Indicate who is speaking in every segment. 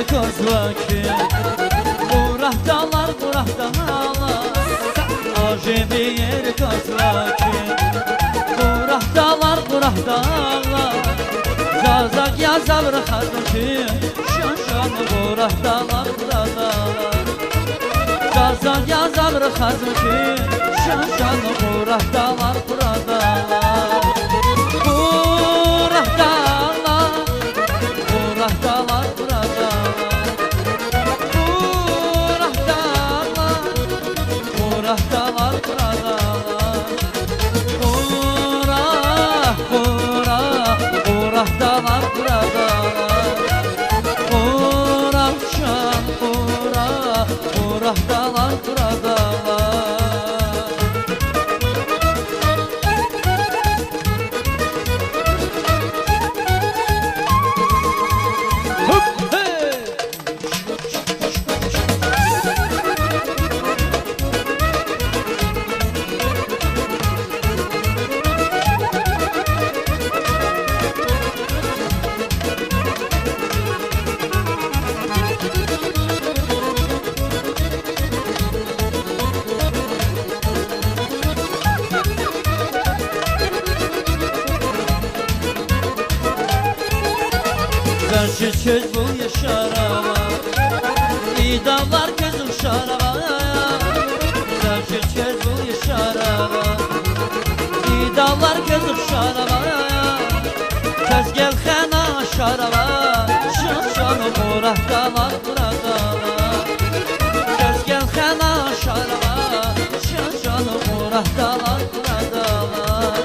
Speaker 1: yer kozvaki Burak dağlar, burak dağlar Acemi yer kozvaki Burak dağlar, burak dağlar Zazak yazar xazaki Şanşan burak dağlar, burak dağlar Zazak yazar xazaki Şanşan burak dağlar, burak dağlar Burak dağlar, burak dağlar, burak dağlar Burak dağlar, burak dağlar, burak dağlar Burak, burak, burak dağlar, burak dağlar Burak şan, burak, burak dağlar, burak dağlar Karşı çöz bu yaşarama İdamlar gözüm şarama Karşı çöz bu yaşarama İdamlar gözüm şarama Tez gel xena şarama Şanşanı burakdalar, burakdalar Tez gel xena şarama Şanşanı burakdalar, burakdalar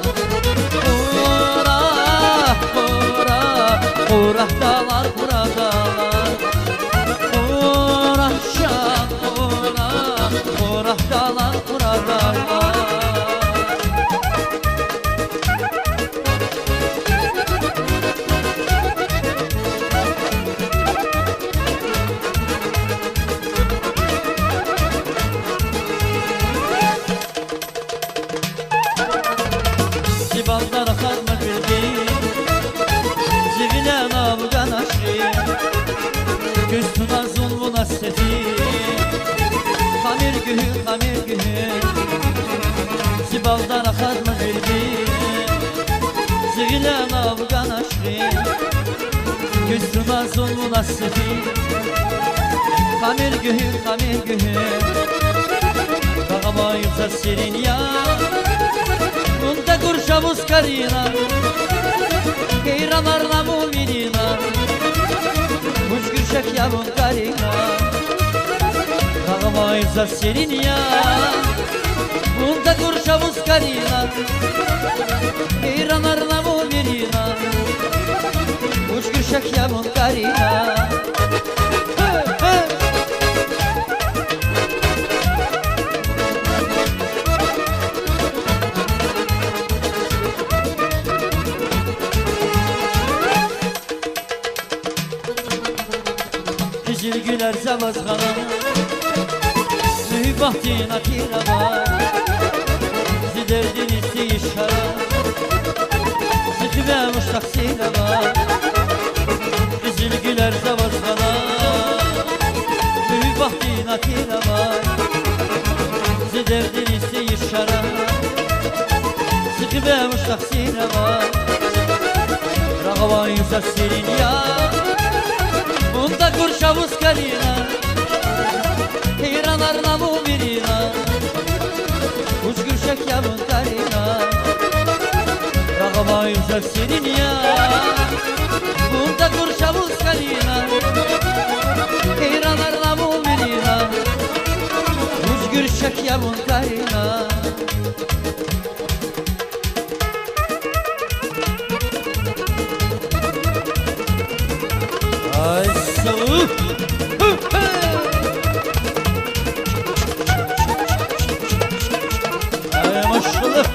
Speaker 1: Burak, burak, burak dağlar, burak dağlar Burak şan, burak, burak dağlar, burak dağlar Ziballara kalma bildiğin Zivilen avgan aşrı Küstüna zulmuna sefil Hamir gühü, hamir gühü Zibaldara kalma bildiğin Zivilen avgan aşrı Küstüna zulmuna sefil Hamir gühü, hamir gühü Kağama yüksel serin ya Bunda kurşavuz karina Heyranlarla mu'minina Muşgürşek yavun karina Kağama yüksel serin ya Bunda kurşavuz karina Heyranlarla mu'minina Muşgürşek yavun karina Güzel güler zavazgana Mühibbatin akirama Ziderdin isteyi şara Zikve muştak silama Güzel güler zavazgana Mühibbatin akirama Ziderdin isteyi şara Zikve muştak silama Rağavan yüzak serin ya Bunda kurşavuz karina Heyranlarla mu'minina Uçgürşek yavun karina Rağama yüzak senin ya Bunda kurşavuz karina Heyranlarla mu'minina Uçgürşek yavun karina Ay soğuk Ay maşallah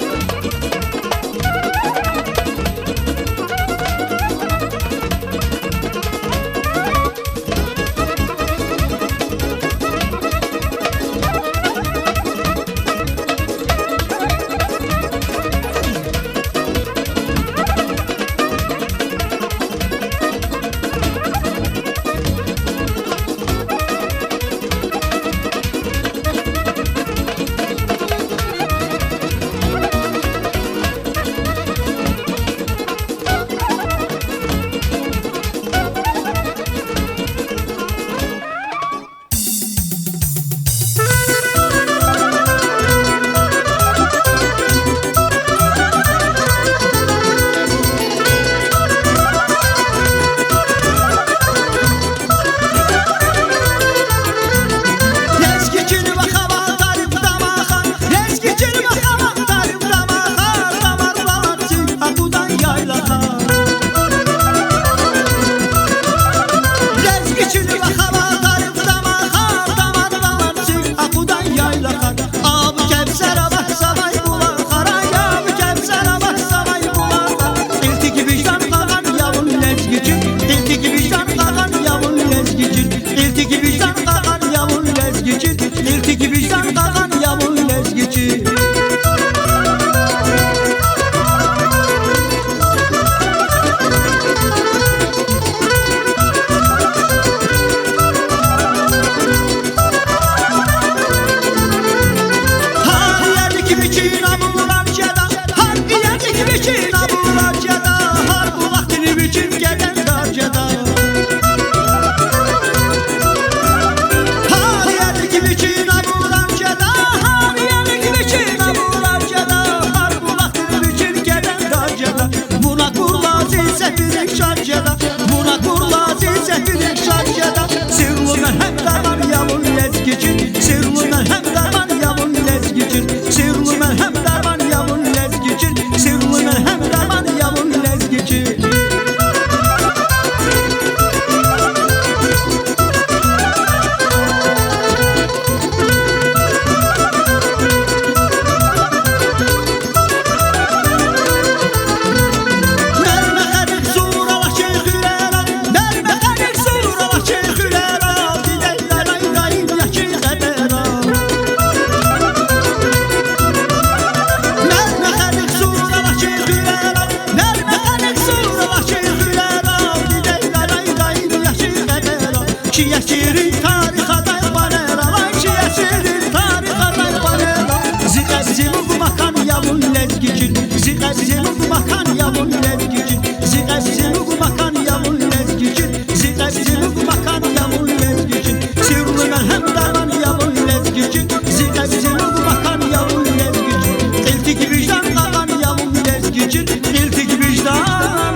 Speaker 2: yesirin tarixa panela, ay ki yesirin tarixa panela. Ziqəzim makan yavun lezgicin, ziqəzim makan yavun lezgicin, ziqəzim makan yavun lezgicin, ziqəzim makan yavun lezgicin, sirrü melhem daran yavun lezgicin, ziqəzim makan yavun lezgicin, iltik vicdan qalan yavun lezgicin, iltik vicdan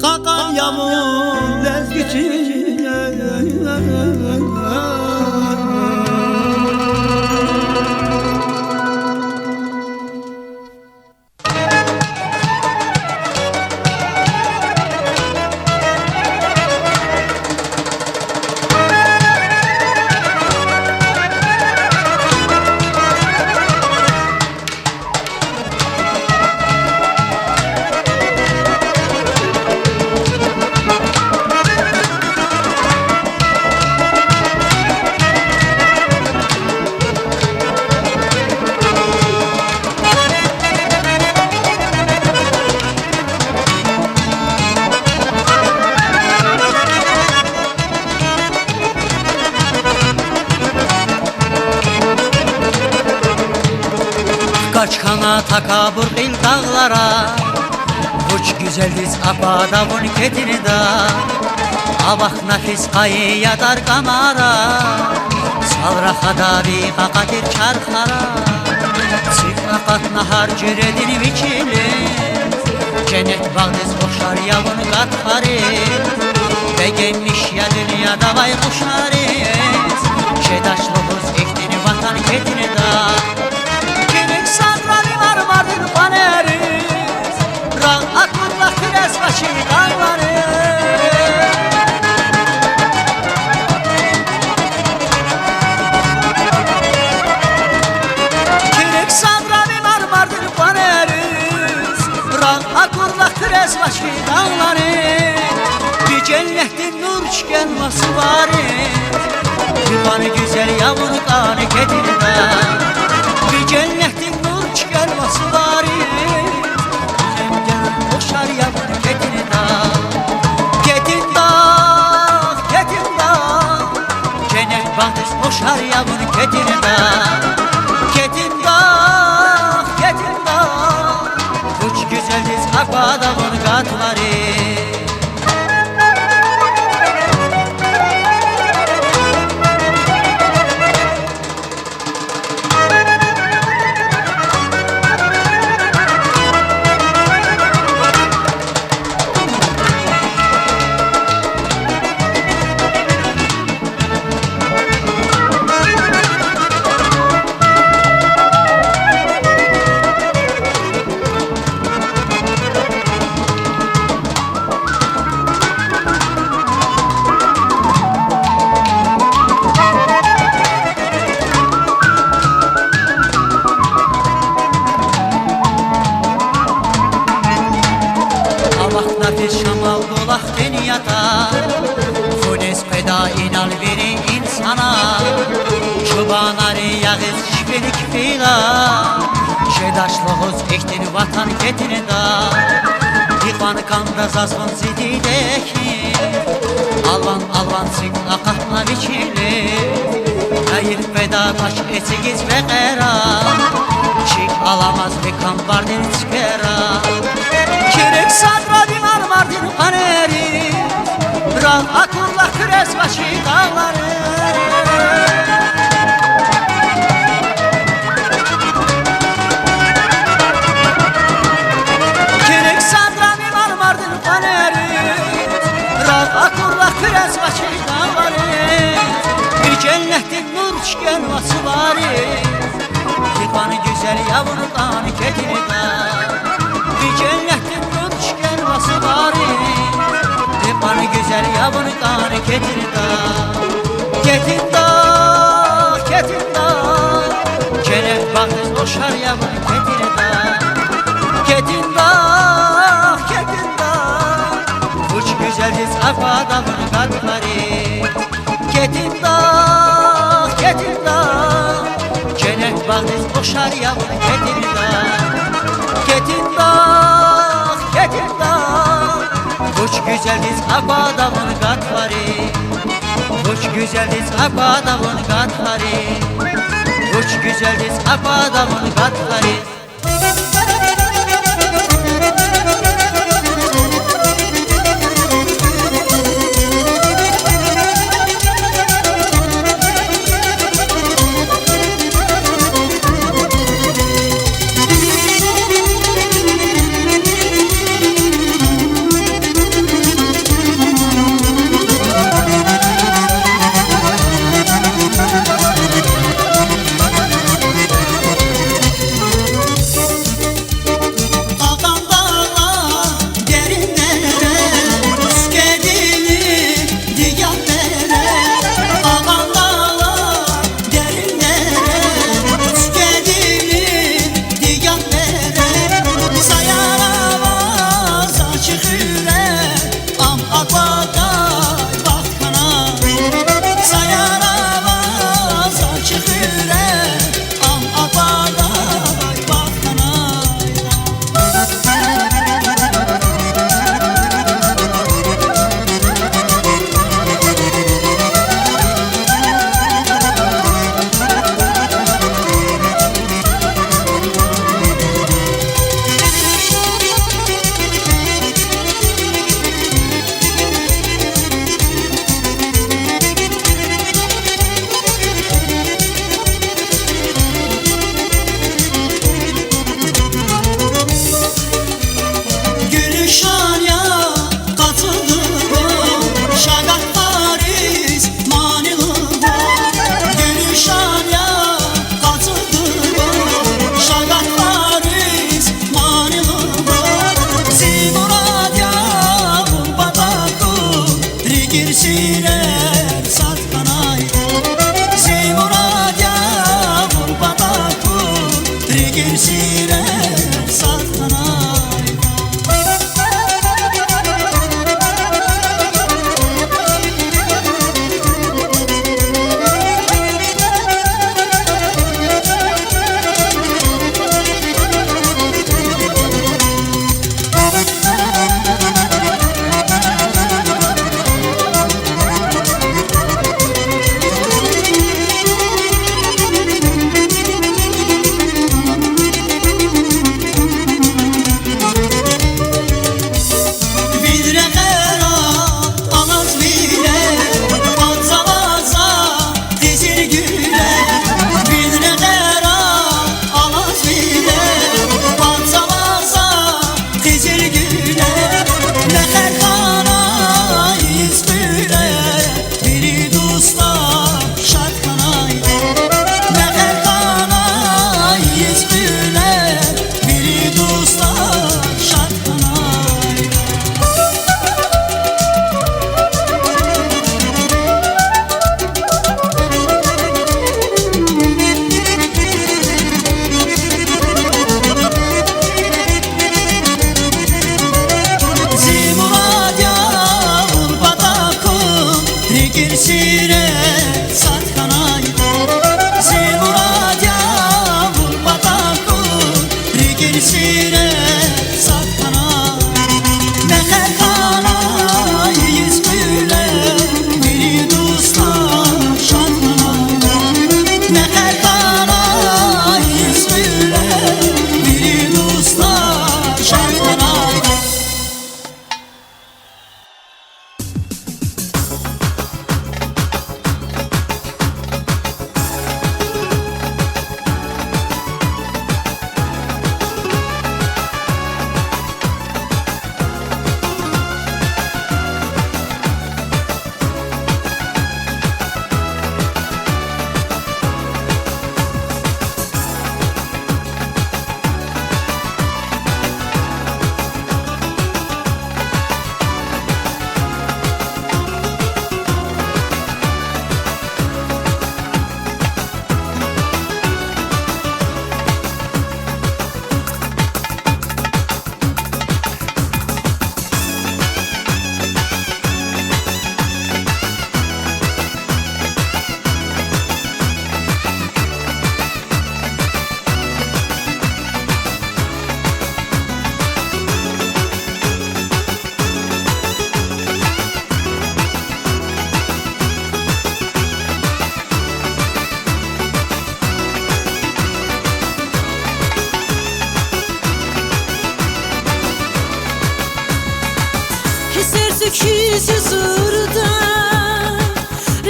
Speaker 2: qalan yavun lezgicin.
Speaker 1: Kaç kana takabur il dağlara, uç güzeliz abadavun ketini da. Avak nafis kayı yadar kamara, savra hadavi kakatir çarkara. Sıfrakat nahar cüredin viçili, cennet bağdız boşar yavun katları. Begenmiş ya dünyada vay kuşarız, şedaşlığız ektini vatan ketini da. Mardin paneriz, rahatlıkla kres başı dağlarız. Kirik sandrami Mardin paneriz, rahatlıkla kres başı dağlarız. Bir cennetin nur çıkanması varız, yuvanı güzel yavru kanı kedirda. Bir cennetin gelması var boşar yavru ketin dağ, ketin dağ, ketin dağ. Cennet bağdız boşar yavru ketin dağ, ketin dağ, ketin dağ. Uç güzeliz akbadavun katları. Şamal dolak dünyada, Funes feda inal veri insana. Çobanları yağız şifelik fila, şedaşlığız ektin vatan ketini da. Divan kanda zazvın zidideki, alvan alvan sigla katna biçili. Hayır feda taş esigiz ve kera, çik alamaz bir kan vardin çıkera. Kirek sadra dinar Mardin paneriz, rahatlıkla kres başı dağları. Kirek sadra dinar Mardin paneriz, rahatlıkla kres başı dağları. Bir cennetin nur çıkanması var, divanı güzel yavru kanı ketini da. Bir cennetin nur çıkanması var, divanı güzel yavru kanı ketini da. Ketin da, ketin da. Cennet bağdız boşar yavru ketini da. Ketin da, ketin da. Uç güzeliz akbadavun katları. Ketin da, ketin da. Cennet bağdız boşar yavru ketini da. Ketin da, ketin da. Uç güzeliz akbadavun katları. güzeldir çap adamın qatları, uç güzeldir çap adamın qatları.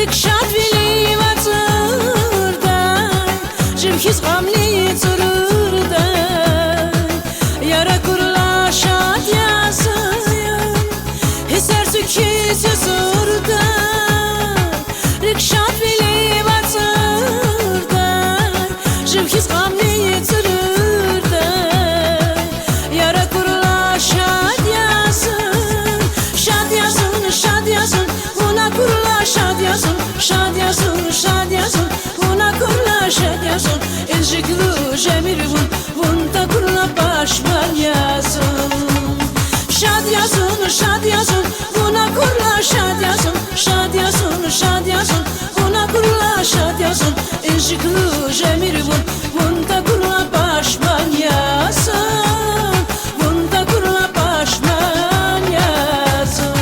Speaker 3: Rikşat vili vatırda Jimkiz gamli tururda Yara kurla şad yazıyor Hisar tüki sözurda Rikşat vili vatırda Jimkiz gamli tururda Yara kurla şad yazın Şad yazın, şad yazın Buna kurla şad yazın Şad yazın, şad yazın Buna kurla şad yazın İncikli cemir bunda kurla başman yazın Şad yazın, şad yazın Buna kurla şad yazın Şad yazın, şad yazın Buna kurla şad yazın İncikli cemir bunda kurla başman yazın Bunda kurla başman yazın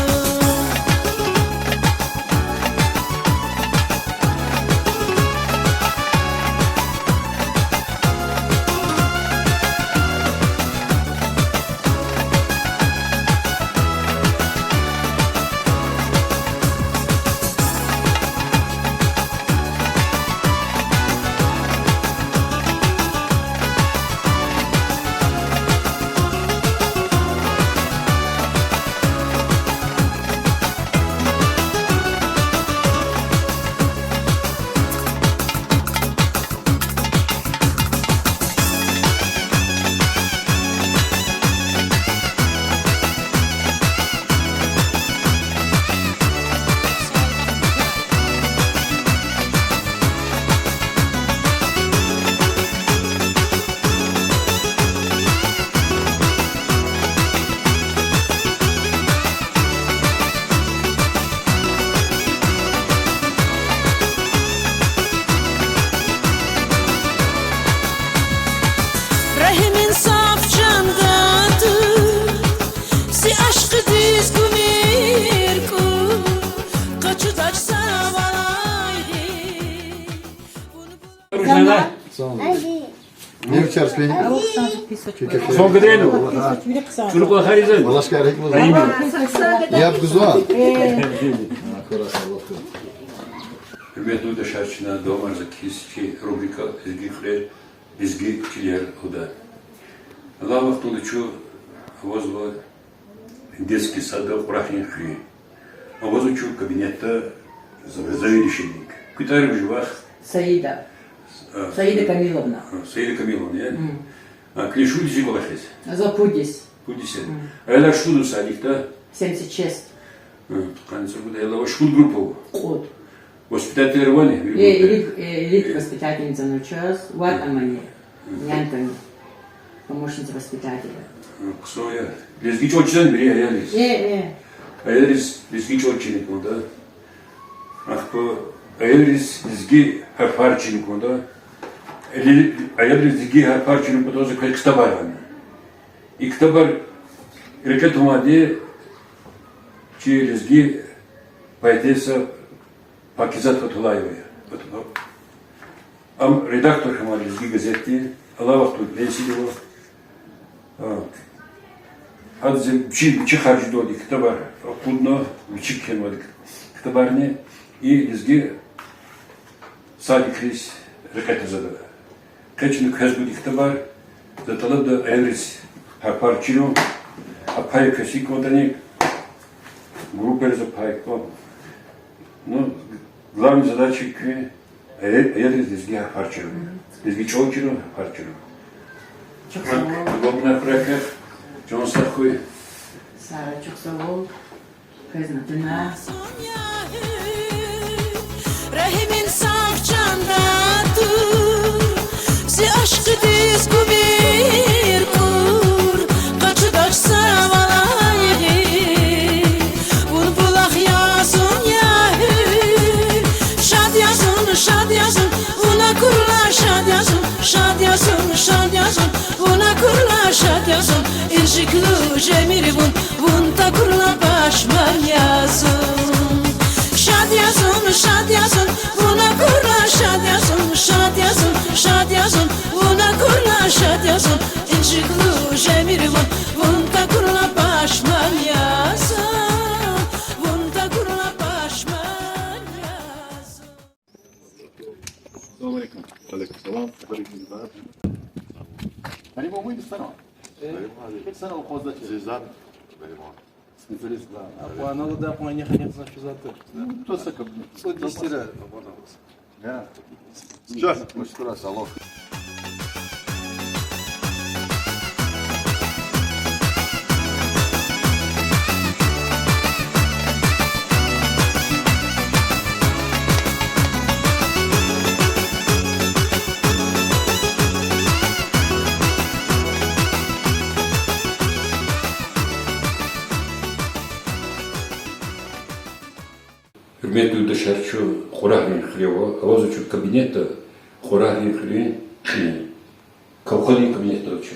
Speaker 3: Rahimin saf candadır Si aşkı diz kumir kur Kaçı taç savalaydı
Speaker 4: Не участвуй.
Speaker 5: Son gıdaydı. Çocuklar harizan.
Speaker 4: Балашка рек муза. Я бгзуа.
Speaker 5: Hürmetli de şarkına doğmarza ki rubrika izgikler izgikçiler o da. Allah vakti çu возле детский сада прахнихи. А возле чу кабинета заведующий. Китайры в живах.
Speaker 6: Саида. Саида Камиловна.
Speaker 5: Саида Камиловна, я? Клишу дизи голахес.
Speaker 6: Запудис.
Speaker 5: Пудисе. А я шуду садикта.
Speaker 6: 76.
Speaker 5: Канцер буде. Я шуд группу.
Speaker 6: Код.
Speaker 5: Воспитатель Рвани.
Speaker 6: Элит воспитательница на час. Вот Амани. Нянтони. Помощница воспитателя.
Speaker 5: Ксоя. Лезгич очидан бери аялис. Аялис лезгич очиник онда. Ах по аялис лезги харфарчиник онда. Аялис лезги харфарчиник онда оза кай кстабар ами. И кстабар рекет умади чи лезги поэтесса Пакизат Фатулаевая. Ам редактор хамали лезги газети. Allah vakti leysi o. Hadze bir harcı doğdu kitabar. Okulno bir kelmedik. Kitabarni iyi lezgi sadi kriz rekete zada. Kaçını kazbudi kitabar. Da talab da evris harparçino apay kasik odani группер за пайко. Ну, главная задача Аялис лезги харчину. Лезги чолчину харчину.
Speaker 6: Çok sağ ol.
Speaker 5: Главная проекта Джон Стархуй.
Speaker 6: Sara çok sağ ol. Kıznatına.
Speaker 3: Rahimin saf candadır Si aşkı diz kumir kur Kaçı taç savalaydı Bulbulak yazın yahu Şad yazın, şad yazın Una kurla şad yazın Şad yazın, şad yazın Una kurla şad yazın İncikli cemiri bunda kurla başman yazın Şad yazın, şad yazın Buna kurla şad yazın Şad yazın, şad yazın Buna kurla şad yazın İncikli cemiri bunda kurla başman yazın Bunda kurla başman yazın
Speaker 4: Assalamu alaikum. Alaikum salam. Hani bu muydu sana? Kaç sana o kozda çizizler?
Speaker 7: А надо да, не ходить за что-то.
Speaker 4: Кто сакал?
Speaker 7: Вот 10 раз.
Speaker 4: Сейчас, мы что раз, алло.
Speaker 5: Hürmetli yurttaşlar, şu Хорахлин хлево, а вот şu кабинетта Хорахлин хлевин, Кавхалин кабинетта учу.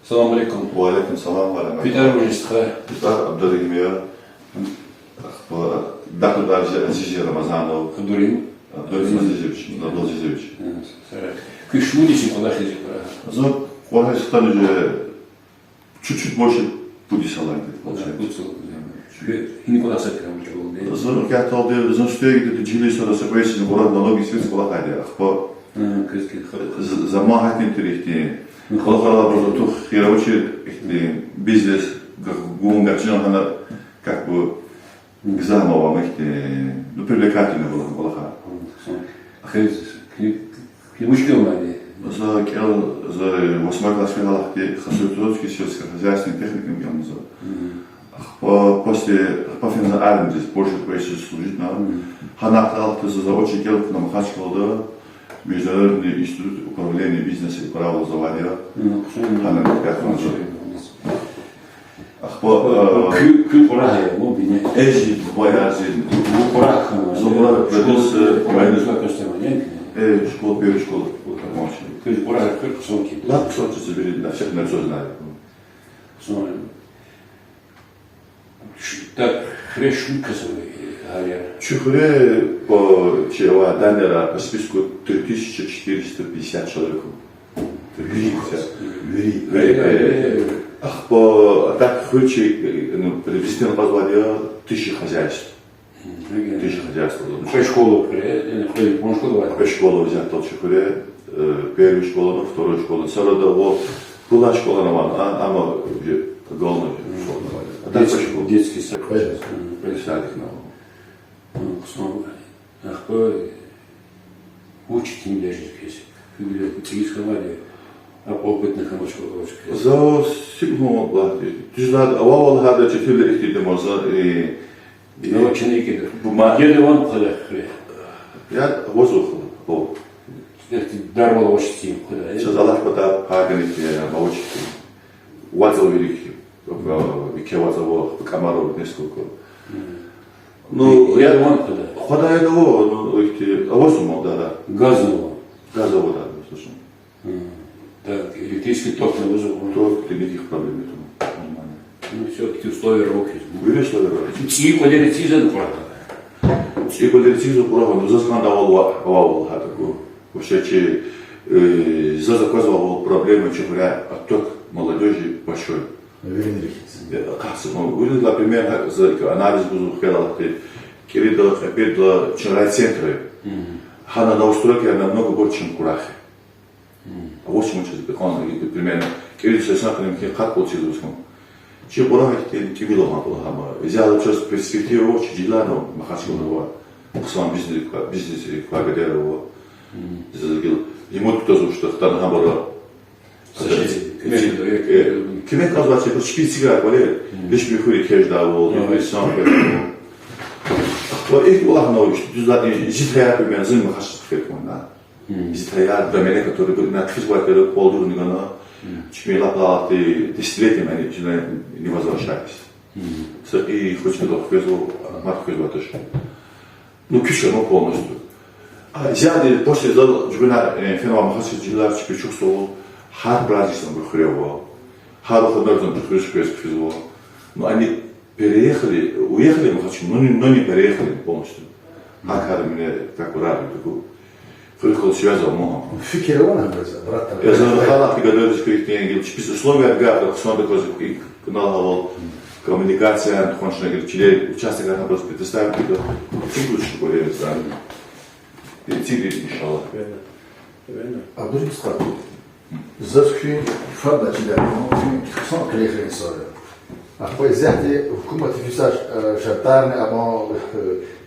Speaker 5: Салам алейкум.
Speaker 4: Уалейкум салам.
Speaker 5: Питар Божества.
Speaker 4: Питар Абдурахим я. Даху Азизи Рамазанов.
Speaker 5: Абдурим.
Speaker 4: Абдурахим Азизевич.
Speaker 5: Кышмудичи Хорахлин.
Speaker 4: Ну, Хорахлин уже чуть-чуть больше пути салайdı.
Speaker 5: Никуда сапирам учу.
Speaker 4: Sonra kağıt aldı, bizim stüdyoya gitti, Cili sonrası koyasını Kur'an'dan o gitsin kolay haydi. Akba zaman hatim terihti. Kolay kolay burada tuh yaravuşu biznes gum gacın hana как бы гзамова мехте. Ну привлекательно было kolay.
Speaker 5: Ахез книжки у меня.
Speaker 4: За кел за 8 класс финалахте хасутовский сельскохозяйственной техникой ямза. После пофинза армии здесь больше проще служить на Ханахталты за очень келк на Махачкалда Международный институт управления бизнеса и правообразования.
Speaker 5: Кül Хорахлин, ну бine.
Speaker 4: Эжи боязин.
Speaker 5: Bu Хорахлин.
Speaker 4: Забрал родился
Speaker 5: Школа
Speaker 4: школа первой школы.
Speaker 5: Кül Хорахлин курсовки.
Speaker 4: Да, кусочек собери, да, всех на все знали.
Speaker 5: Так, хрешник косовый, говорят.
Speaker 4: Чухре по чего Данера по списку 3450 человек. 3450. Ах, по так хучи, ну, президент позвали 1000 хозяйств. 1000 хозяйств.
Speaker 5: Какую школу, какую школу?
Speaker 4: Какую школу взял тот Чухре, первую школу, вторую школу. Сразу вот была школа на ван, а мы уже голодные школы.
Speaker 5: Детский сад.
Speaker 4: Садик на
Speaker 5: Ах, учить не лежит песен. Ты сказали об опытных амачках.
Speaker 4: За сигнал платы. Ты же надо, авал хада четыре их ты можешь
Speaker 5: Ну, вообще не кидал.
Speaker 4: Бумага.
Speaker 5: Еду вон куда хре.
Speaker 4: Я воздух.
Speaker 5: Дарвал очень тим куда.
Speaker 4: Сейчас Аллах пота хагнет я научить. Ватал великий. Викеватово, Камаров несколько. Ну,
Speaker 5: Еду вон куда.
Speaker 4: Хода его, ну, эти, авозумов, да.
Speaker 5: Газово.
Speaker 4: Газово, да, слушай.
Speaker 5: Так, электрический ток на вызов.
Speaker 4: То никаких проблем нет. Нормально.
Speaker 5: Ну, все-таки условия рабочих.
Speaker 4: Вырешло, да.
Speaker 5: И куда цизан правда.
Speaker 4: И коллективизм права, но заскан давал такую. Вообще, за заказывал проблемы, чем говоря, отток молодежи большой. Вы, например, анализ был Кирилл, опять для центры. Хана на устройке намного больше, чем Курахи. А вот почему, примерно, Кирилл со знаками как получилось. Чем Курахи, тем Вилома была. Взял часть перспективы, очень Джилана, Махачкалова, сам бизнес благодаря его. Ему тоже, что там набора. Kime kalacak? Hiçbir sigara böyle, hiçbir huri kejda oldu, insan böyle. Ve ilk olarak ne oldu? Düzler, zithaya bir menzil mi kaçtık fekmanda? Zithaya demene katörü bir natfiz vakları olduğunu gana, çünkü laplatı destiletim yani içine невозвращались. И хоть не хвезу, мат хвезу тоже. Ну кишка, ну полностью. Взяли после этого, джуна феномен махасиджилар, теперь чувствовал. Хар бразильцам прихревало, хар ходорцам прихревало. Но они уехали в Махачкалу, но не переехали полностью. Хар мне так уравнил, такой. Приехал связал много.
Speaker 7: Fikirona брат.
Speaker 4: Я знаю, халат и готовились к их деньги. Теперь условия отгадали, что такое канал коммуникация, кончная, говорит, участок она просто предоставит, это чуть лучше более странно. Цигли, иншаллах.
Speaker 7: А дуже складно. Zaskün fadlaçılar, onun son krejleri sonra. Après zahti hükümet fisaj şartlarını ama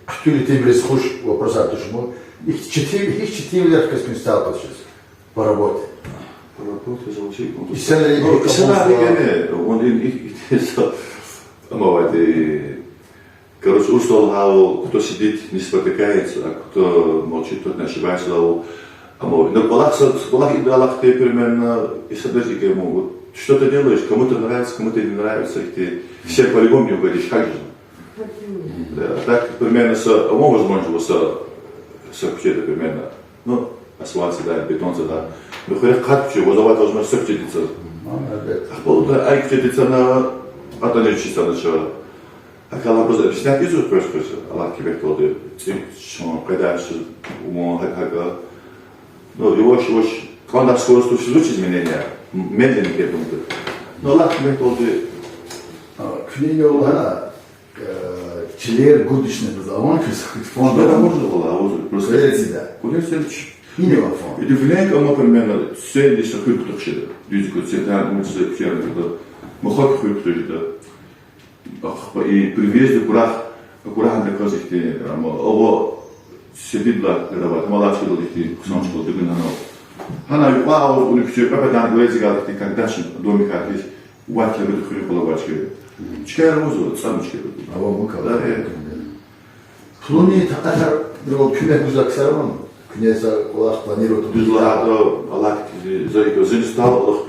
Speaker 7: kütülü bir hoş ve prosatuşmu. Hiç ciddi bir kısmı sağlatacağız. Поработать.
Speaker 4: Поработать звучит.
Speaker 7: И сценарий
Speaker 4: он короче, устал, кто сидит, не спотыкается, а кто молчит, тот не ошибается. Но Аллах идеалах ты примерно и соблюдать ему. Что ты делаешь, кому-то нравится, кому-то не нравится, ты все по-любому не угодишь, как же? Да, так примерно возможно, с примерно. Ну, асфальт, да, бетон, да. Но хотя как вызывать должно все вчитаться. А их вчитаться на это не чисто начало. А когда просто объяснять язык просто, Аллах тебе толды, что когда что умом как ну его когда скорость случится изменения, медленно к этому. Но Аллах тебе толды.
Speaker 7: Küneyle olana çiler gudişne bu zaman fon
Speaker 4: Это можно было, просто.
Speaker 7: Öylesi
Speaker 4: Куда-то
Speaker 7: yine var fon.
Speaker 4: и ты влияет, оно примерно все лишь хлеб токшеда. Люди говорят, цвета, мы все вчера когда мы хлеб тоже да. И привезли курах на казахте, ово сидидла когда малашки долги, кусочки долги на ног. Она вау, у них все пропадает глаза галактики, когда же домик есть, ватки будут хлеб половачки. Чекай розу, самочки.
Speaker 7: А вам bu kadar.
Speaker 4: Да,
Speaker 7: Pluni takar bir küne güzel sarman. Künese olarak planıyor.
Speaker 4: Düzlerde Аллах за зинстал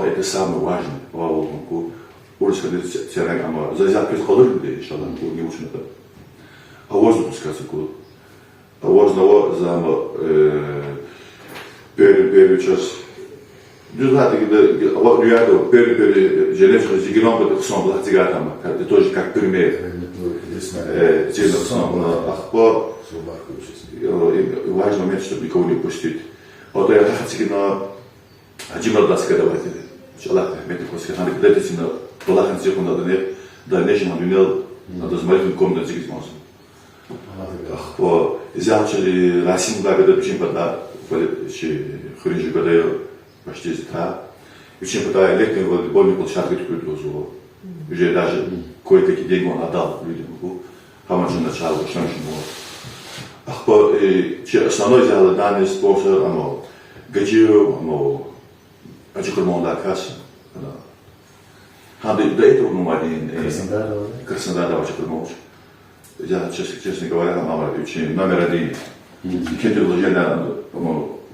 Speaker 4: это самое важное. Вау, урысқа терек, ама за запись қалыр буде, иншаллах, не учим это. А воздух пускаться куда? А воздух за первый час. Düzlerde rüyada böyle Женевская зигином это сон была цигатама, это тоже как пример. Ахпо важный момент, чтобы никого не упустить. Вот я хочу на один раз сказать, Аллах рахмет после хана кредитина Аллах низко надо не дальнейшем обвинял надо смотреть комнату зигизмос. Ахпо изячили Расим благодаря чем пода хринжи годая почти зита. И чем пода летний волейбольный площадке такой дозу. Уже даже кое-какие деньги он отдал людям. Хамаджи начал, что он Ахпо основной дело данный способ, оно гаджио, оно Ачикурмонда Каса. До этого мы один Краснодар давал Ачикурмонж. Я, честно говоря, мама номер один. Кентер вложения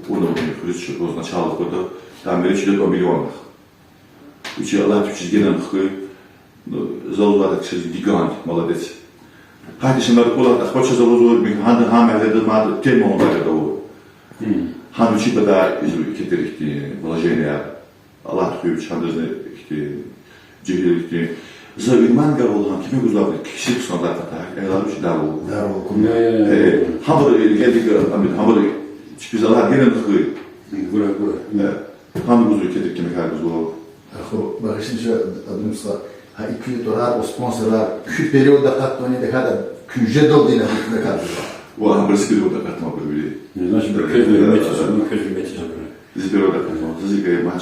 Speaker 4: уровня с начала года, там речь идет о миллионах. Учи Аллах, учи генеральных, золото, гигант, молодец. Хати ще надо хоче залозувати міг гами глядати мати тему того. Хан учи бада китерихти вложения Аллах хуйч хандызны жигерихти. За иман гаролдан кime гузлавды киши стандарт так. Элар уч дару. Хамбар geldik hambar çıkızalar gelen tıkı. Gura. Hambar guzlu kedik kime guzlu.
Speaker 7: Ахо, багışınca adımızda ha iki dolar o sponsorlar şu periyoda katmanı da kadar küje dolduğuna hükme kaldı.
Speaker 4: O hambar sıkıntı da katma böyle.
Speaker 5: Значит, хезмет
Speaker 4: Zibero da katma. Zibero ma.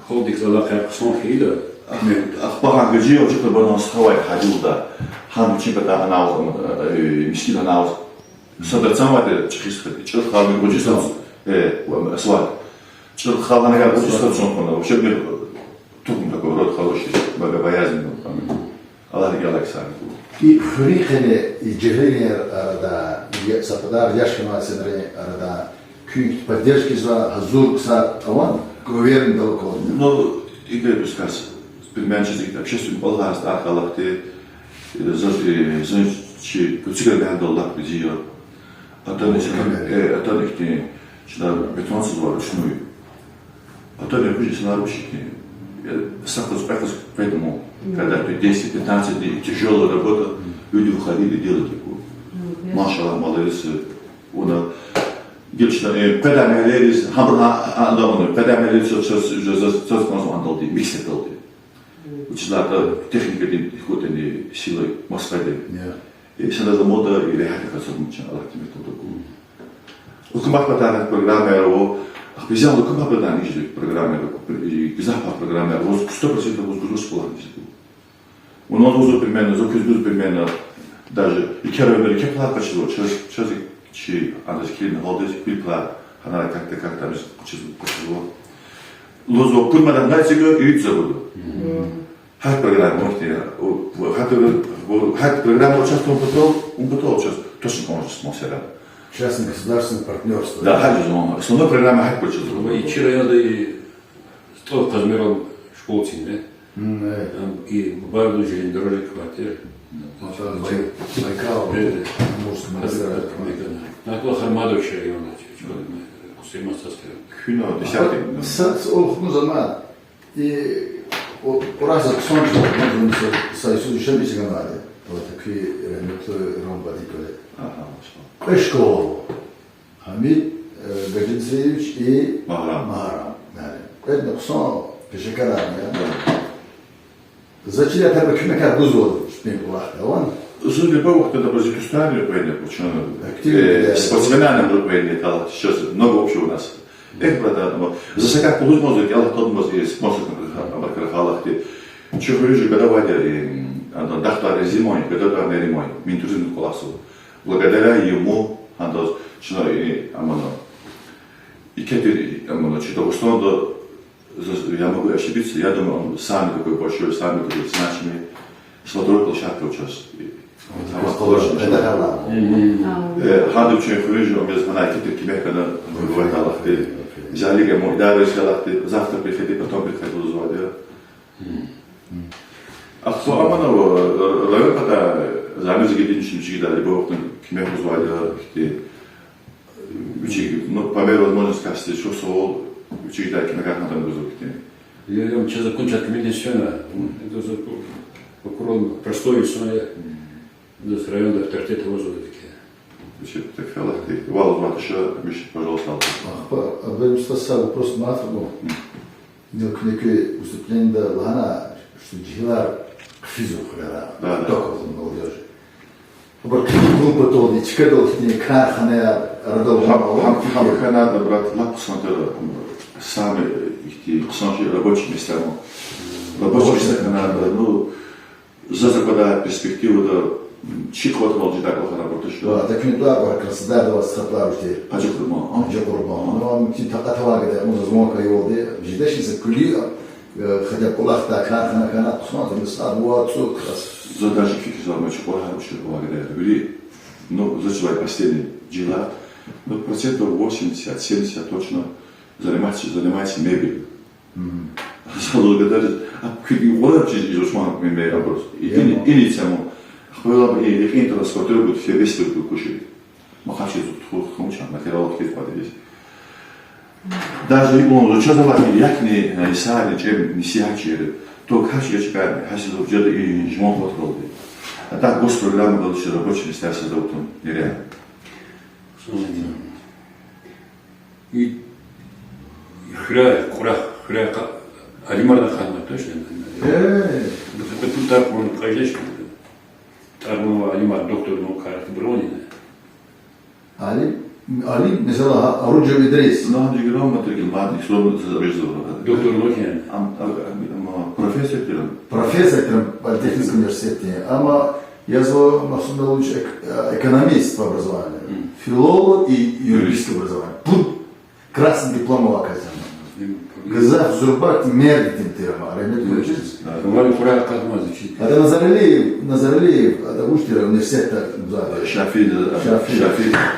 Speaker 5: Холдик зала кайқсон хейла.
Speaker 4: Ахбар гажио чита бана схавай хадилда. Хан чипата анау мишкил анау. Садарцамада чхисхы. Чил халны гожистан. Асват. Чил халны гожистан сонхона. Вообще мне тукум такой род хороший. Богобоязненный. Аллах галаксан.
Speaker 7: И фрихене и джевелер арада сападар яшкама сенре арада күйт поддержки за хазур кса аван говерн далеко.
Speaker 4: Ну, игры пускас. Предменчик общественный баланс Аллах ты значит кучка ганда Аллах бедио. А то не что бетонцы ручную. А то не будет снаружи. Сахар спекус поэтому когда ты 10-15 дней тяжелая работа, люди уходили делать такую. Машаллах, молодец. Она geçti. Pedemlerimiz hamurla anlamını. Pedemlerimiz söz konusu andaldı, mix edildi. Uçlarda teknik edin, hukukeni, sili, Moskva'da. Sana da moda ile her kasabın için Allah demek oldu. Okumak batanı programlar o. Bize okumak batanı işte programlar güzel programlar. O 100% возгрузку получится. У нас уже примерно за 100 примерно даже и керовер и плат пошло. Сейчас чи английский холдес пилплат. Она как-то пошло. Лозо курмадан дальше и забуду. Хат программа можете. Хат программа участвовал он потом сейчас точно поможет смысла.
Speaker 7: Частно-государственное партнерство.
Speaker 4: Да, хат же он. Основная программа хат почему.
Speaker 5: И вчера я да и стал размером школцин, да? И барды железнодорожный квартир.
Speaker 7: Байкал, Амурском магистрале.
Speaker 5: На то Хармадовича района, Кусейма составил.
Speaker 4: Күнө десятый.
Speaker 7: Сat olgun zaman orası sonuçta sayısı düşebilecek ama Tabii rahmetli Rombadi böyle. Eşkol, Hamid Gacınsevich и Mahram. Это son teşekkür ederim. Зачем это кме как гузол шпинглах, он?
Speaker 4: Судя по тому, когда просто устраивали военные, почему спортсменами вдруг военные таланты, сейчас много общего у нас. Эх, брат, засекать полuz мозг, я тот мозг есть, мозг на крахалах, чего же когда вадили, дахтар зимой, когда там зимой, минтуризм классу. Благодаря ему, андос, что амано, и кетери, амано, что основно я могу ошибиться, я думаю, он сам какой большой, сам какой значимый, смотрел площадку сейчас.
Speaker 7: Это халал.
Speaker 4: Хадым чем хуже, он без меня кипит кимекана говорит Аллах, ты взяли ему, да, вы сказали, ты завтра приходи, потом приходи звать, да. А кто амано, ловил когда замес гидинчим чида, либо вот кимеку звать, ты учи, ну по мере возможности сказать, что сол учить кимекак на там гузок, ты.
Speaker 5: Я сейчас закончил комедийную, это за прокурор простой история. С района авторитета возраста такие.
Speaker 4: Так фиалах, ты вал звать еще, Миша, пожалуйста.
Speaker 7: Абдул Мустаса вопрос матфу. Некие выступления лана, что дихлар физику храра.
Speaker 4: Да.
Speaker 7: Только молодежь. Вот группа толди, чекадол не краханая родов.
Speaker 4: Ханада брат лапсанта сами их санчи рабочие места. Рабочие места надо, ну за западает перспективу да чикот молчит так плохо работаешь.
Speaker 7: Да, так не туда, бар Краснодар до Схаплавшти.
Speaker 4: Аджакурма.
Speaker 7: Аджакурма. Но мы типа атавага да мы замока его да. Жидаши за кулия, хотя кулах так крахана канат, смотри, мы сад вот цук.
Speaker 4: Задачи фиксировал мы чикот хороший благодаря. Говори, ну зачем последний дела, ну процентов 80-70 точно занимается мебелью. Благодаря, а какие вообще из Усмана мебель вопрос. И тему. Было бы и интерес, который будет все весь только кушать. Махачи тут хомчан, материал хит подвесь. Даже он что за вами, як не сами чем не сячили, то хачи чекали, хачи уже и жмон подходы. А так госпрограмма была еще рабочие места создают там нереально.
Speaker 5: И хря, Алимарна ханна точно. Это тут так он конечно. Тарнова Алимар доктор Нукарт Бронина.
Speaker 7: Ali mesela Arunca Vidres.
Speaker 4: Но он же громко тригел, ладно, что он забежал.
Speaker 5: Доктор Нукин.
Speaker 4: Профессор Кирилл.
Speaker 7: Профессор в техническом университете, ама я звал Максим Луч экономист по образованию, филолог и юридическое образование. Тут красный диплом оказывается. Газав Зурбак мердитим тирама, ремет учиться.
Speaker 5: Вали Курая Казма зачит.
Speaker 7: Это Назаралиев, это Уштира университета.
Speaker 4: Шафи.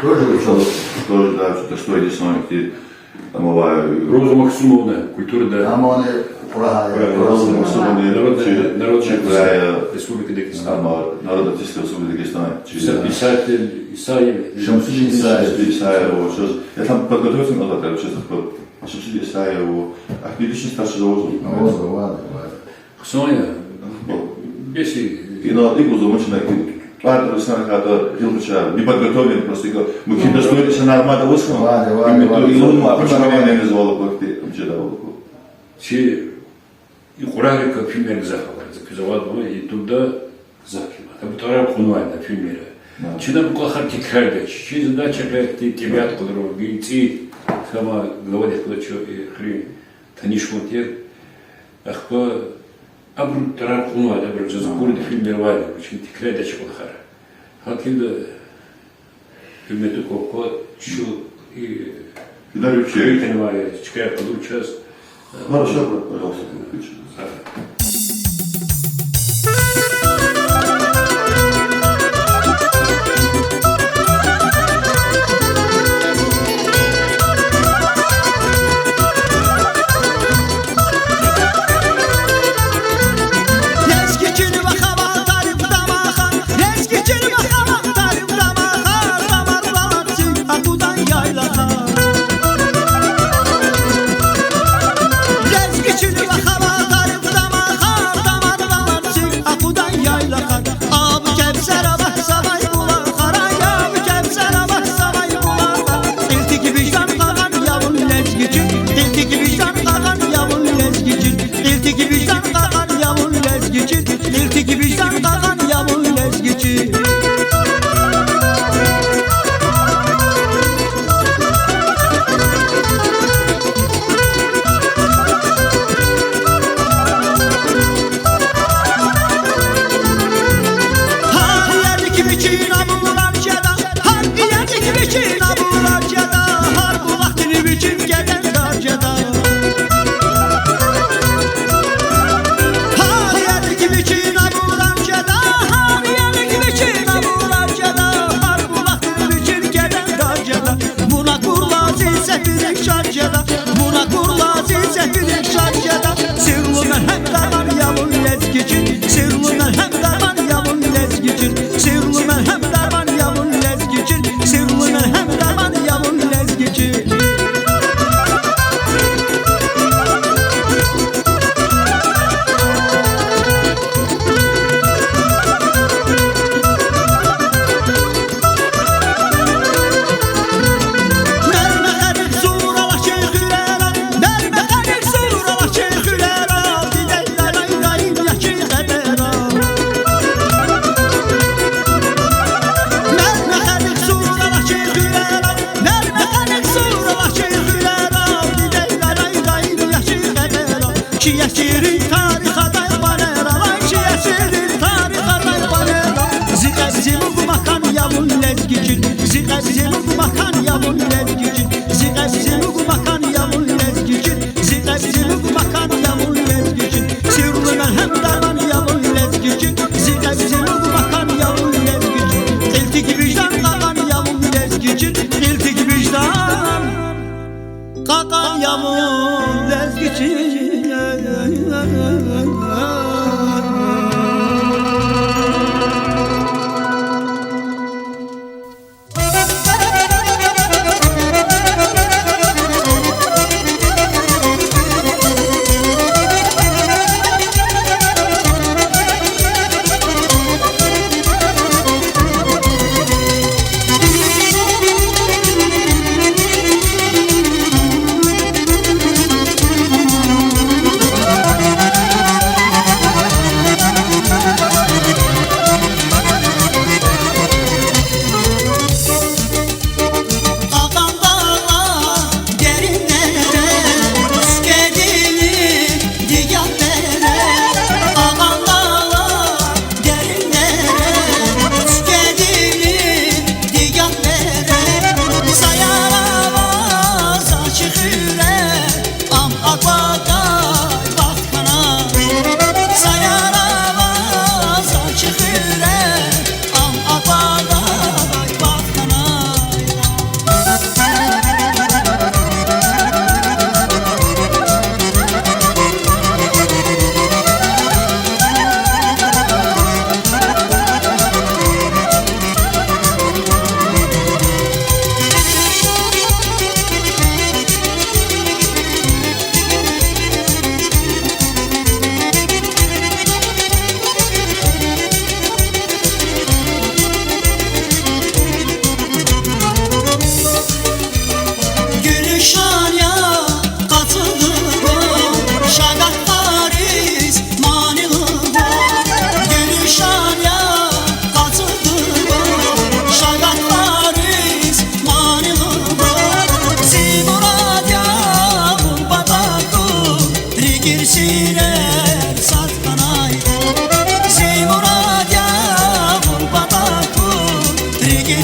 Speaker 7: Тоже учил.
Speaker 4: Тоже, да, что единственное, где там бывает.
Speaker 5: Роза Максимовна, культура да.
Speaker 7: Там он
Speaker 4: Роза Максимовна,
Speaker 5: Народная Республика Дагестан.
Speaker 4: Народная Республика Дагестан.
Speaker 5: Писатель Исаев.
Speaker 7: Шамсудин
Speaker 4: Исаев. Я там подготовился надо, честно, Шамсудин Исаев. А ты лично старший завозом?
Speaker 7: ладно.
Speaker 5: Соня, беси.
Speaker 4: И на иглу замочена. Партер Снархата Хилбича не подготовлен, просто мы какие-то стоили на армада выском. А почему я не назвал плакты?
Speaker 5: Чи и Хурарика пример захова, заказала и туда захима. Tabi taraf konu var da filmleri. Şimdi bu kadar tekrarda. Şimdi daha tekrar tebiyat kadar o. Bilti sama gavadet kılıçı kri tanışmak yer. Akba abru taraf konu var da bir cazı kurdu filmleri var da. Şimdi tekrarda çıkılır. Hakimde hükümeti koku şu
Speaker 4: Güler ülke.
Speaker 5: ülkenin var ya çıkar kalıracağız.
Speaker 4: Barış'a bırak.
Speaker 2: Qakan yamun lezgiçin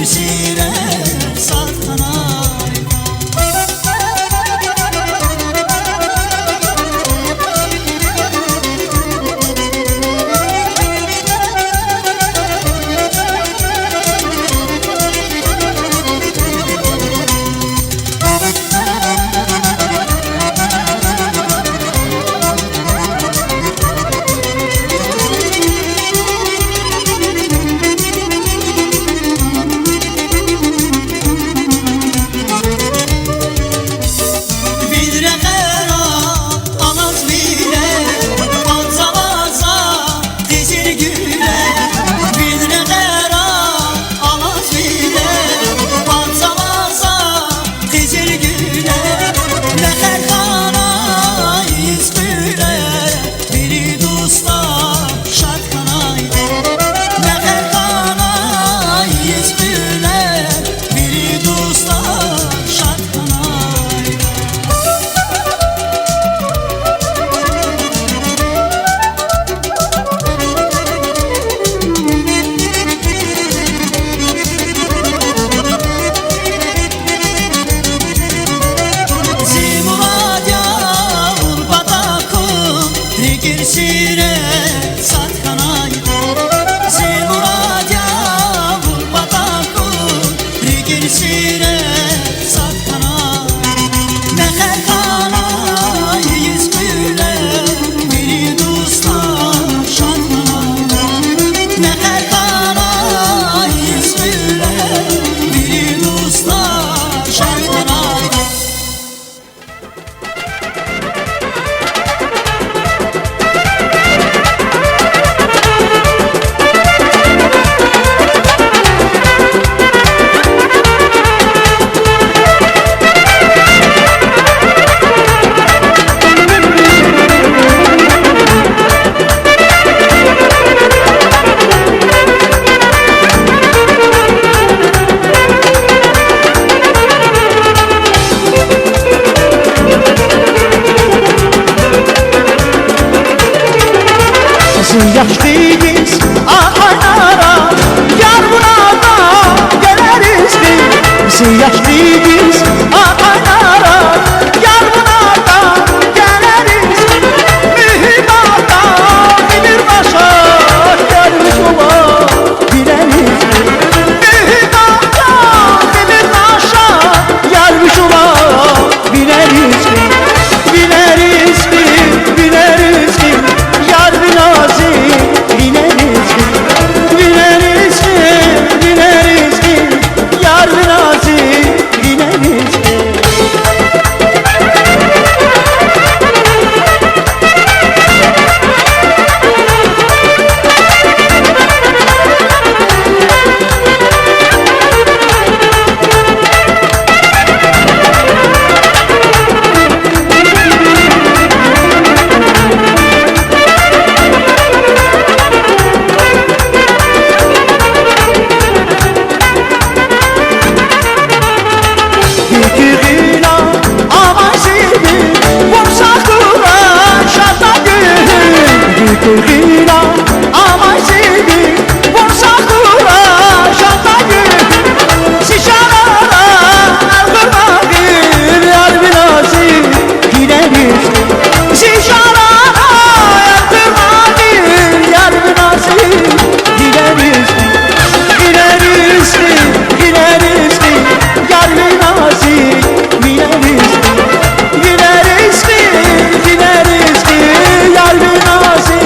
Speaker 2: sire satkanayda sire satkanayda Zimuradiya vurpataku Rigir sire satkanayda Meher kanayız güle Biri dusta şatkanayda Meher kanayız güle Biri dusta şatkanayda
Speaker 8: Bizim yaşlıyız ağalara Yar buna da geleriz biz Bizim yaşlıyız ağalara Yar buna da geleriz Mühimata bilir başa Gelmiş ola bileriz Mühimata bilir başa Gelmiş ola bileriz Bileriz bileriz Yar binazi bileriz bileriz Yar binazi bileriz Türkina amacıydı Bursakura şantayı Sişarara kırmadır Yar binası gideriz Sişarara kırmadır Yar binası gideriz Gideriz Yar binası gideriz Gideriz Yar binası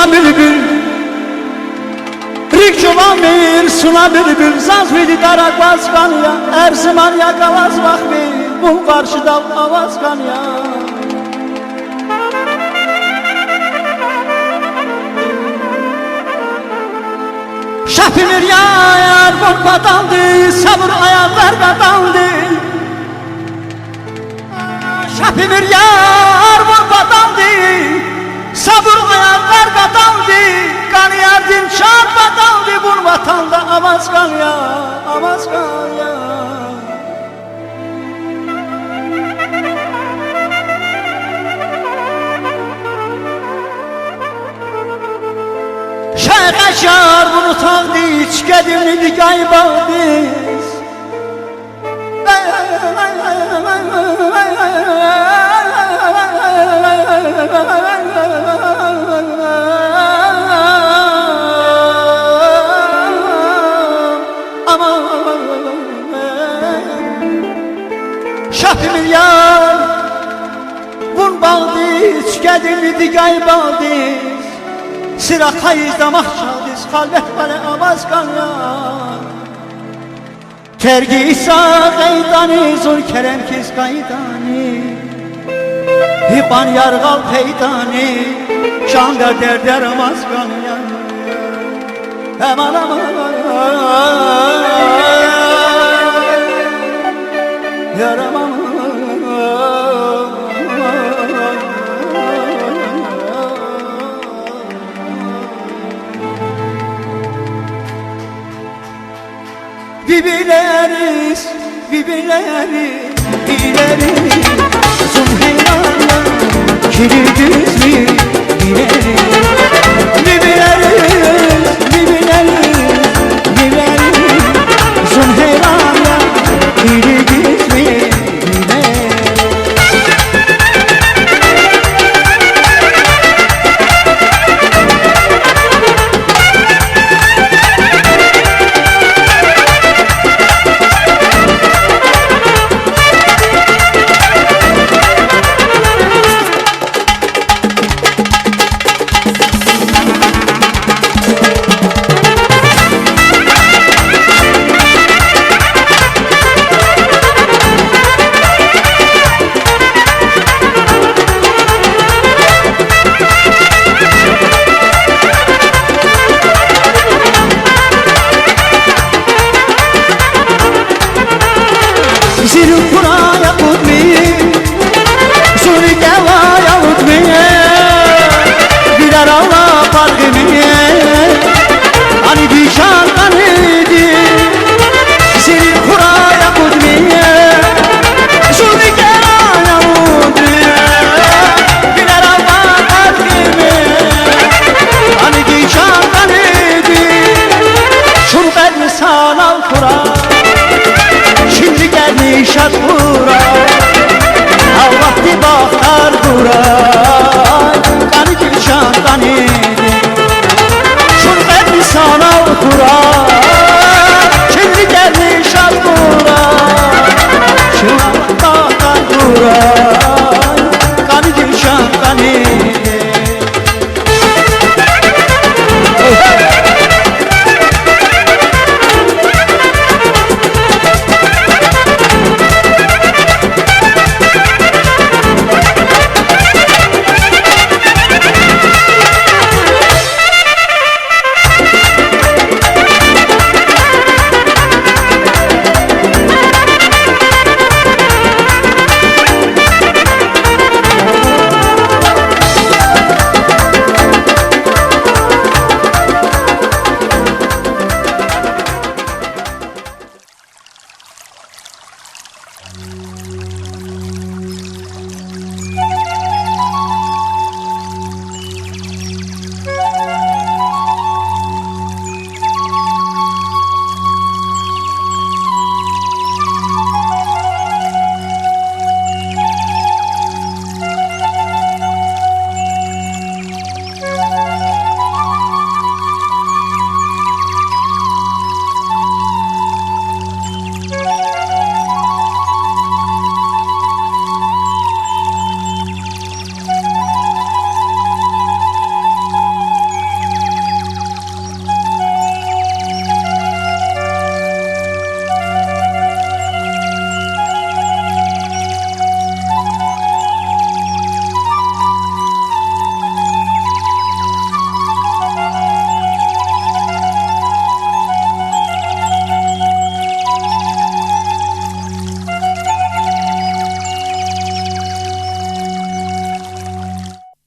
Speaker 8: suna bülbül Rik çolamir suna bülbül Zaz vidi darak baskan ya Her zaman yakavaz vakmi Bu karşıda avazkan ya Şapimir yar bu pataldı Sabır ayaklar kataldı Şapimir yar bu pataldı Sabır ayaklar kataldı Kan yardın şart pataldı Bu vatanda avazkan ya Avazkan ya Şeyh Eşar bunu tanıdı hiç gedimliydi gayba biz Şapimir yar Bun bağdı hiç gedimliydi gayba biz Sıra kayızda mahşadiz Kalbet bale avazkan ya Tergisa qaydani Zul kerem kiz qaydani Hiqan yarğal peydani Şanda derder avazkan ya Aman aman Yaramam Bibileriz, bibileriz, bileriz Zumheyranla kiri düzlü bileriz Bibileriz, bibileriz, bileriz Zumheyranla kiri düzlü bileriz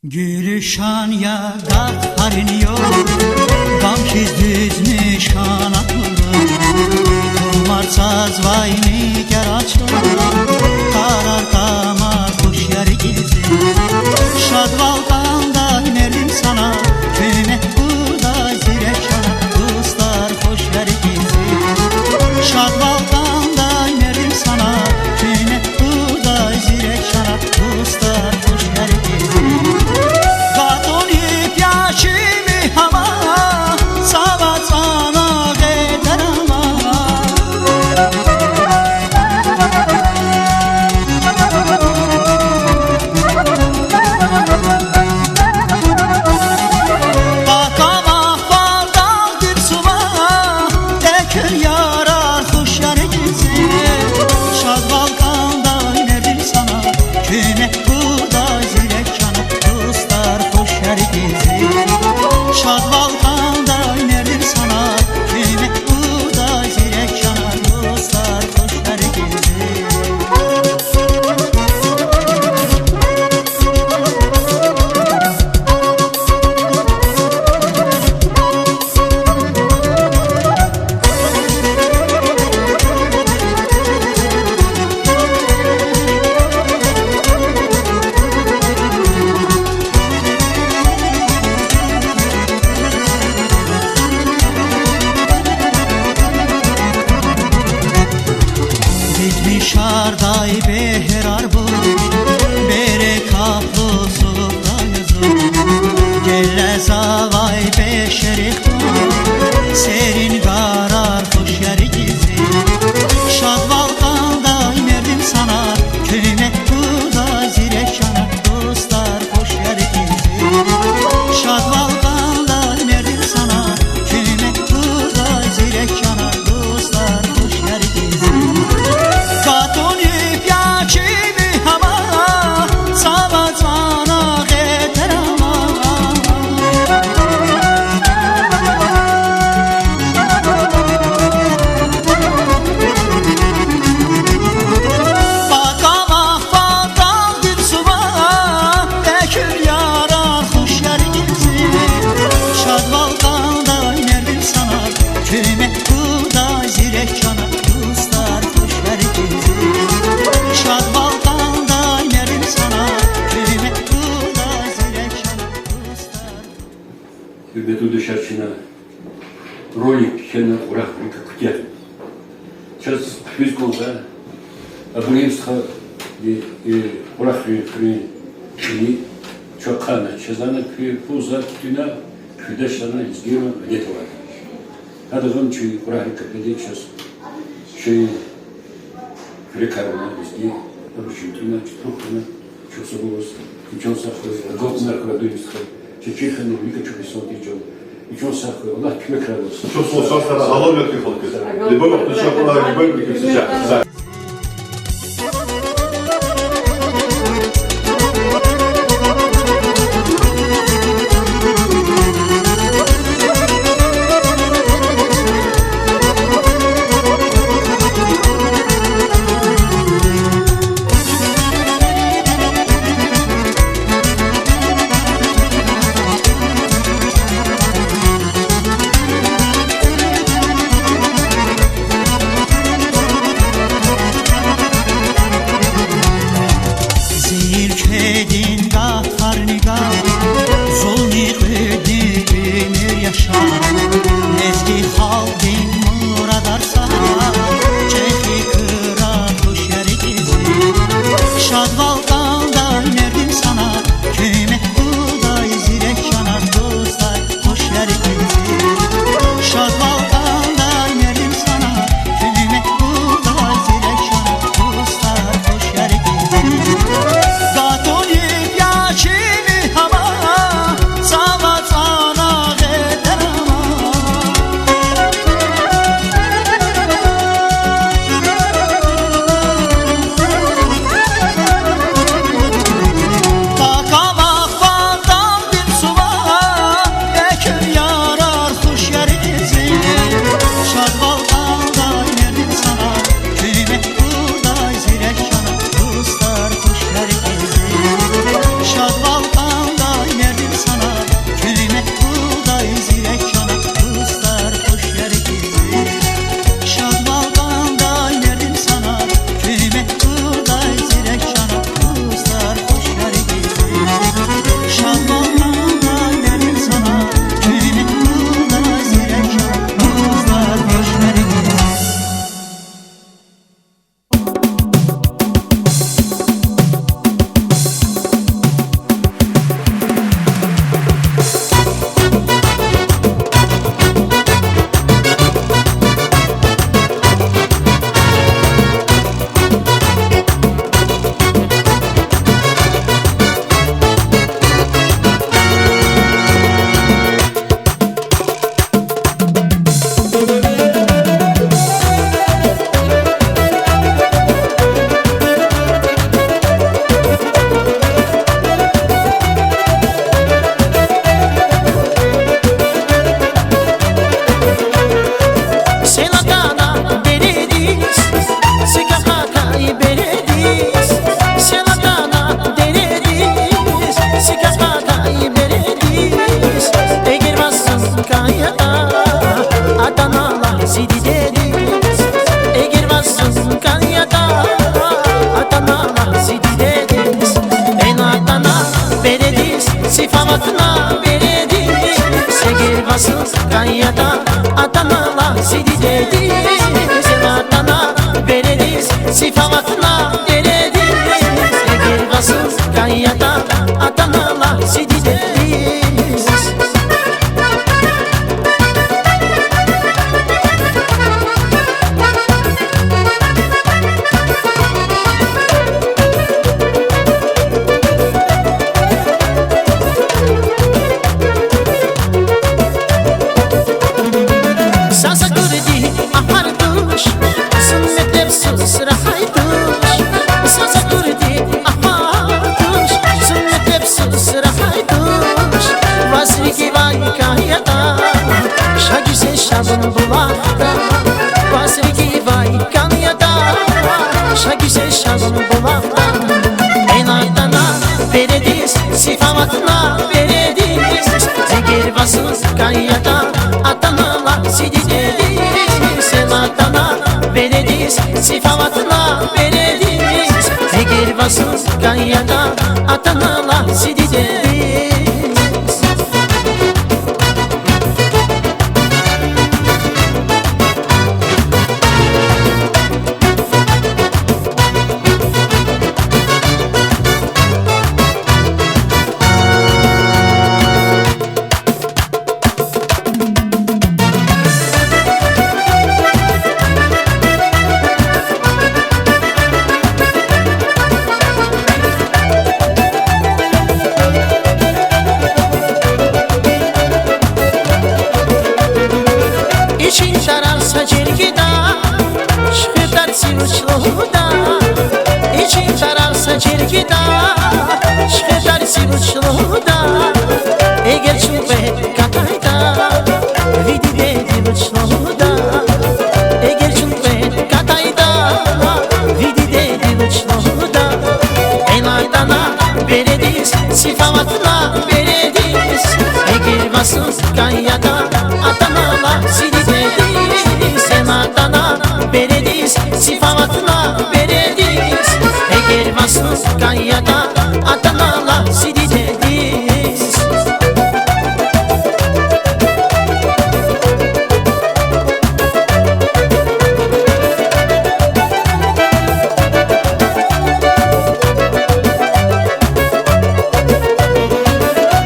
Speaker 2: Gülüşan ya dert harin yok, gamsız düzmüş kanatları. Kumar saz vay nigar açar, karar damar kuş yeri gezi. Şad valganda inerdim sana, köyüme burada zirek şana, dostlar hoş yeri gezi. Şad valganda inerdim sana, köyüme burada zirek şana, dostlar hoş yeri gezi. Gatonip yaşımı hava, savat sana gider ama. Bakama faldan bir suva, dökül yarar hoş yere gitsin. Şad balkanda inerdim sana, köyüme burada zirek yana, dostlar hoş yere gitsin. Şad balkanda inerdim sana, köyüme burada zirek yana, dostlar hoş yere gitsin. Bitmiş arday behrar bu, bere kaplı sofrayızı. Gelle zavay beşeri kul, serin karar hoş yeri gizi. Şad valganda inerdim sana, köyüme burada zirek yana, dostlar hoş yeri gizi. Şad valganda inerdim sana, köyüme burada zirek yana, dostlar hoş yeri gizi. Gatonip yaşımı hava, savat sana gider ama. Bakama faldan bir suva, dökül yarar hoş yeri gitsin. Şad valganda inerdim sana, köyüme burada zirek yana, dostlar hoş yeri gitsin. Şad valganda inerdim sana, köyüme burada zirek yana, dostlar.
Speaker 5: Ребята душарчина ролик кена урах как кутят. Сейчас физкулда абуримсха и урах хрин и чокана чезана кви пуза кина квидашана изгима нетова. Адагам чуй урах как педик сейчас чуй прикарна изги абушитина чтрухна чусовос кучонса годна крадуйстха Çeçihane büyük çok istiyor. İki saklı Allah kime kral olsun.
Speaker 4: Çok sosyal sana Allah bekliyor halkı. Libel bakın şapkalar libel bekliyor sıcak.
Speaker 8: sifavatına verediz Eğer vasız kanyada Adanalar sidi dediz Vatana verediz sifavatına verediz Eğer vasız kanyada Adanalar sidi dediz Sasa kurdi aharduş Sünnetler sıra hayduş Sasa kurdi aharduş Sünnetler sıra hayduş Vasriki vay kanyada Şagüse şabın bulakta Vasriki vay kanyada Şagüse şabın bulakta Enaytana verediz Sifavatına verediz Eğer vasız kanyada Adanalar sidi dediz Selatana verediz Sifavatına verediz Eğer vasız kanyada Adanalar sidi dediz İçin sararsa cergida Şıkıdarsın uçluğuda İçin sararsa cergida Şıkıdarsın uçluğuda Eğer çubbe katayda Vidi dedi uçluğuda Eğer çubbe katayda Vidi dedi uçluğuda Enaydana verediz Sifavatına verediz Eğer vasız kanyada Adanalar sidi dediz Senatana verediz Sifavatına verediz Eğer vasız kanyada Adanalar sidi dediz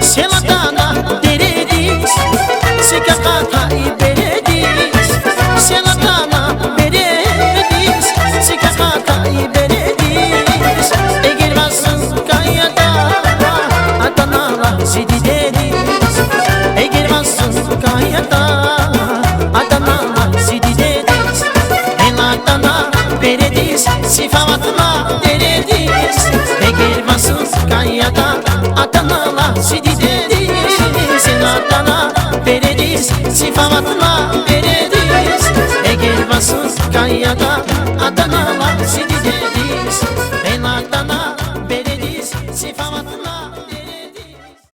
Speaker 8: Senatana verediz Sikakatayı verediz Senatana verediz Sikakatayı verediz Eğer vasız kanyada Adanalar sidi dediz Eğer vasız kanyada Adanalar sidi dediz Enatana verediz Sifavatına verediz Eğer vasız kanyada Adanalar sidi dediz Enatana verediz Sifavatına verediz Eğer vasız kanyada